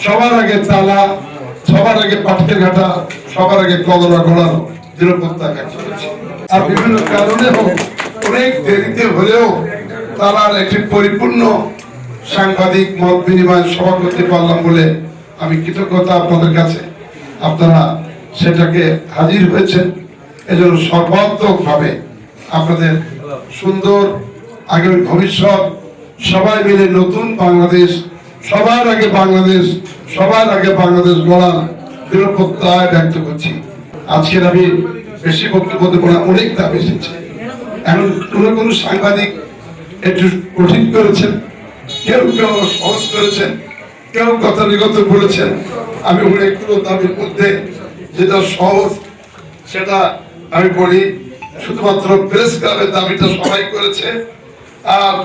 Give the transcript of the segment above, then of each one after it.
সবার আগে তালা, সবার আগে পাটকের ঘাটা, সবার আগে কলরা ঘোড়ার নিরাপত্তা কাজ করেছে। আর বিভিন্ন কারণে হোক, অনেক দেরিতে হলেও তালার একটি পরিপূর্ণ সাংবাদিক মত বিনিময় সভা করতে পারলাম বলে আমি কৃতজ্ঞতা আপনাদের কাছে। আপনারা সেটাকে হাজির হয়েছেন, এজন্য সর্বাত্মকভাবে আপনাদের সুন্দর আগামী ভবিষ্যৎ, সবাই মিলে নতুন বাংলাদেশ, সবার আগে বাংলাদেশ, সবার আগে বাংলাদেশ গড়ার দৃঢ় প্রত্যয় ব্যক্ত করছি। আজকের আমি বেশি বক্তব্য দেব না, অনেক দাম এসেছে। এখন কোন সাংবাদিক একটু কঠিন করেছেন, কেউ কেউ সহজ করেছেন, কেউ কথা বিগত বলেছেন। আমি অনেকগুলো দাবির মধ্যে যেটা সহজ সেটা আমি বলি। শুধুমাত্র প্রেস ক্লাবের দাবিটা সবাই করেছে, আর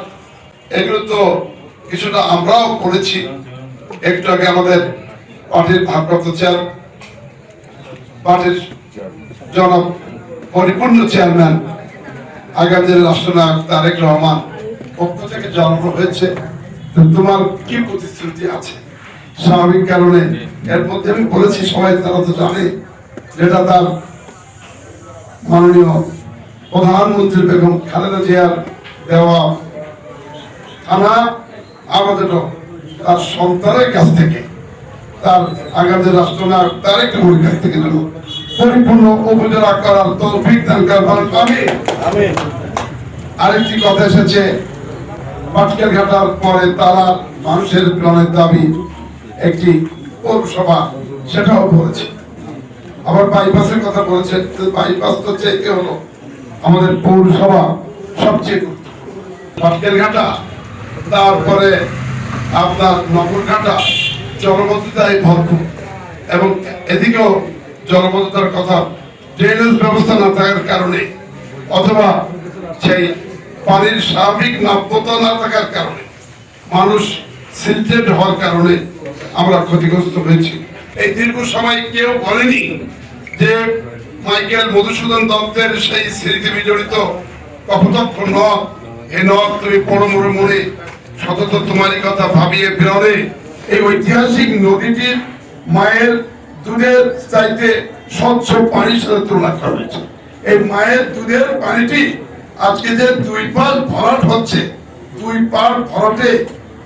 এগুলো তো কিছুটা আমরাও করেছি। একটু আগে আমাদের পার্টির ভারপ্রাপ্ত পার্টির জনাব পরিপূর্ণ চেয়ারম্যান আগামী দিনের রাষ্ট্রনায়ক তারেক রহমান পক্ষ থেকে জানানো হয়েছে তোমার কি প্রতিশ্রুতি আছে। স্বাভাবিক কারণে এর মধ্যে আমি বলেছি, সবাই তারা তো জানে, যেটা তার মাননীয় প্রধানমন্ত্রী বেগম খালেদা জিয়ার দেওয়া থানা আমাদেরও তার সন্তানের কাছ থেকে, তার আগামী রাষ্ট্রনায়ক তারেক রহমানের কাছ থেকে যেন পরিপূর্ণ উপজেলা করার তৌফিক দান করেন। আমি আরেকটি কথা এসেছে, পাটকেল ঘাটার পরে তারা মানুষের প্রাণের দাবি একটি পৌরসভা, সেটাও বলেছে। আবার বাইপাসের কথা বলেছে, বাইপাস তো চাইতে হলো আমাদের পৌরসভা সবচেয়ে পাটকেল ঘাটা, তারপরে আপনার নগরঘাটা জলবদ্ধতায় ভরপুর, এবং এদিকেও জলবদ্ধতার কথা, ড্রেনেজ ব্যবস্থা না থাকার কারণে অথবা সেই পানির স্বাভাবিক নাব্যতা না থাকার কারণে, মানুষ সিলটেড হওয়ার কারণে আমরা ক্ষতিগ্রস্ত হয়েছি। এই দীর্ঘ সময় কেউ বলেনি যে মাইকেল মধুসূদন দত্তের সেই স্মৃতি বিজড়িত কপোতক্ষ নদ, হে নদ তুমি পড়ো মোর মনে, সতত তোমারই কথা ভাবিয়ে বিররে, এই ঐতিহাসিক নদীটির মায়ের দুধের চাইতে স্বচ্ছ পানির সাথে তুলনা করা হয়েছে। এই মায়ের দুধের পানিটি আজকে যে দুই পাশ ভরাট হচ্ছে, দুই পাশ ভরাটে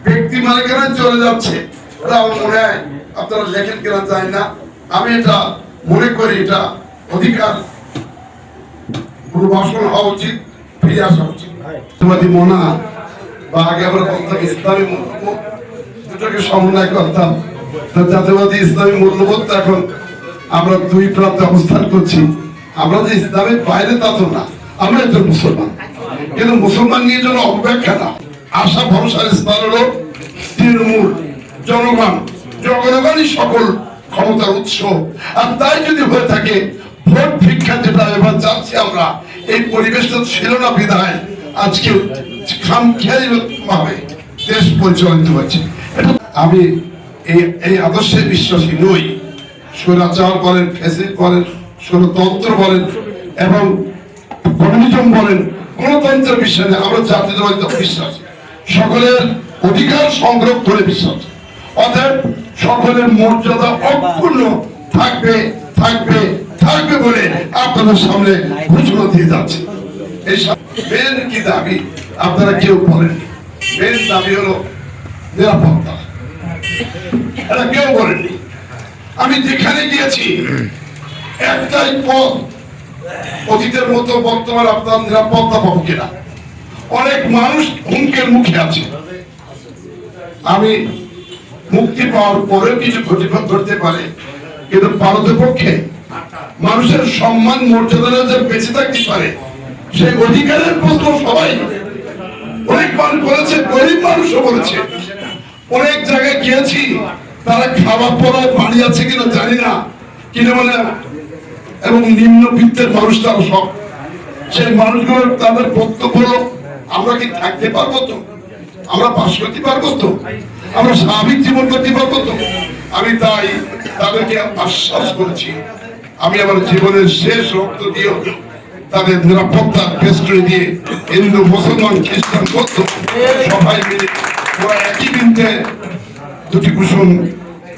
ব্যক্তি মালিকানায় চলে যাচ্ছে, এটা আমার মনে হয় আপনারা লেখেন কিনা জানি না, আমি এটা মনে করি এটা অধিকার পুনর্বাসন হওয়া উচিত, ফিরে আসা উচিত। মনা বা আগে আমরা বলতাম ইসলামী মূল্যবোধ, দুটোকে সমন্বয় করতাম। জাতীয়বাদী ইসলামী মূল্যবোধ এখন আমরা দুই প্রান্তে অবস্থান করছি। আমরা যে ইসলামের বাইরে তা তো না, আমরা একজন মুসলমান, কিন্তু মুসলমান নিয়ে যেন অপেক্ষা না, আশা ভরসার স্থান হলো তৃণমূল, জনগণ, জনগণই সকল ক্ষমতার উৎস। আর তাই যদি হয়ে থাকে, ভোট ভিক্ষা যেটা এবার যাচ্ছি আমরা, এই পরিবেশটা ছিল না বিধায় আজকে খামখেয়ালি ভাবে দেশ পরিচালিত হয়েছে। আমি এই আদর্শে বিশ্বাসী নই। স্বৈরাচার বলেন, ফ্যাসিস্ট বলেন, স্বৈরতন্ত্র বলেন এবং কমিউনিজম বলেন, গণতন্ত্রের বিশ্বাসে আমরা জাতীয়তাবাদ বিশ্বাস, সকলের অধিকার সংগ্রহ করে বিশ্বাস, অতএব সকলের মর্যাদা অক্ষুণ্ণ থাকবে থাকবে থাকবে বলে আপনাদের সামনে ঘোষণা দিয়ে যাচ্ছে। এই মেন কি দাবি আপনারা কেউ বলেননি। মেন দাবি হলো নিরাপত্তা, এটা কেউ বলেননি। আমি যেখানে গিয়েছি একটাই পথ, অতীতের মতো বর্তমান আপনার নিরাপত্তা পাবো কিনা। অনেক মানুষ হুমকের মুখে আছে, আমি মুক্তি পাওয়ার পরেও কিছু ঘটতে পারে, কিন্তু ভারতের পক্ষে মানুষের সম্মান মর্যাদা যে বেঁচে থাকতে পারে, সেই অধিকারের প্রশ্ন সবাই, অনেক মানুষ বলেছে, গরিব মানুষও বলেছে। অনেক জায়গায় গিয়েছি, তারা খাবার পড়ার বাড়ি আছে কিনা জানি না, কিনা মানে এবং নিম্নবিত্তের মানুষ তারা সব, সেই মানুষগুলোর তাদের বক্তব্য, আমরা কি থাকতে পারবো তো, আমরা বাস করতে পারবো তো, আমরা স্বাভাবিক জীবন করতে পারবো তো। আমি তাই তাদেরকে আশ্বাস করেছি, আমি আমার জীবনের শেষ রক্ত দিয়ে তাদের নিরাপত্তা বেষ্টনী দিয়ে হিন্দু, মুসলমান, খ্রিস্টান, বৌদ্ধ সবাই মিলে ওরা একই বিন্দে দুটি কুসুম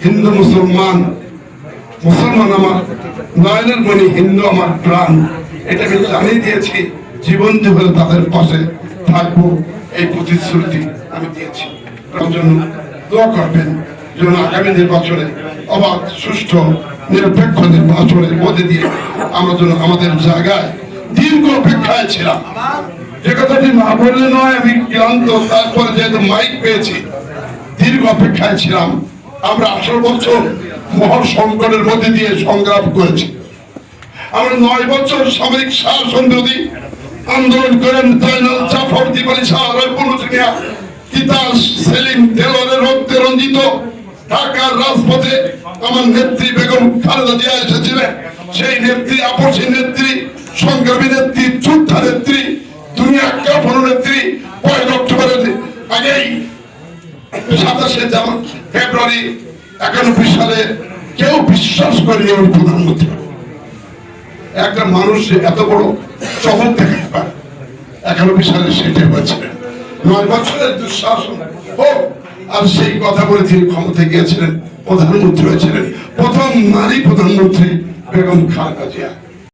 হিন্দু মুসলমান, মুসলমান আমার নয়নের মণি, হিন্দু আমার প্রাণ, এটাকে জানিয়ে দিয়েছি। জীবন জীবনে তাদের পাশে থাকবো, এই প্রতিশ্রুতি আমি দিয়েছি। তার জন্য দোয়া করবেন যেন আগামী নির্বাচনে অবাধ, সুষ্ঠু, নিরপেক্ষ নির্বাচনের মধ্যে দিয়ে আমরা যেন আমাদের জায়গায় দীর্ঘ অপেক্ষায় ছিলাম। যে কথাটি না বললে নয়, আমি ক্লান্ত। তারপরে যেহেতু মাইক পেয়েছি, দীর্ঘ অপেক্ষায় ছিলাম। আমরা 18 বছর মহা সংকটের মধ্যে দিয়ে সংগ্রাম করেছি। আমরা 9 বছর সামরিক শাসন বিরোধী আন্দোলন করেন। জয়নাল জাফর, দিবালী শাহ, রয়পুর মিয়া, তিতাস, সেলিম, দেলোয়ারের রক্তে রঞ্জিত ঢাকার রাজপথে আমার নেত্রী বেগম খালেদা জিয়া এসেছিলেন। সেই নেত্রী, আপসী নেত্রী, সংগ্রামী নেত্রী, যোদ্ধা নেত্রী, দুনিয়া কাঁপানো নেত্রী 1 অক্টোবরের আগেই 27 ফেব্রুয়ারি 91 সালে কেউ বিশ্বাস করেনি ওর প্রধানমন্ত্রী। একটা মানুষ এত বড় চমক দেখাতে পারে। 91 সালে সেটা হয়েছিলেন। 9 বছরের দুঃশাসন হোক, আর সেই কথা বলে তিনি ক্ষমতায় গিয়েছিলেন, প্রধানমন্ত্রী হয়েছিলেন। প্রথম নারী প্রধানমন্ত্রী বেগম খালেদা জিয়া।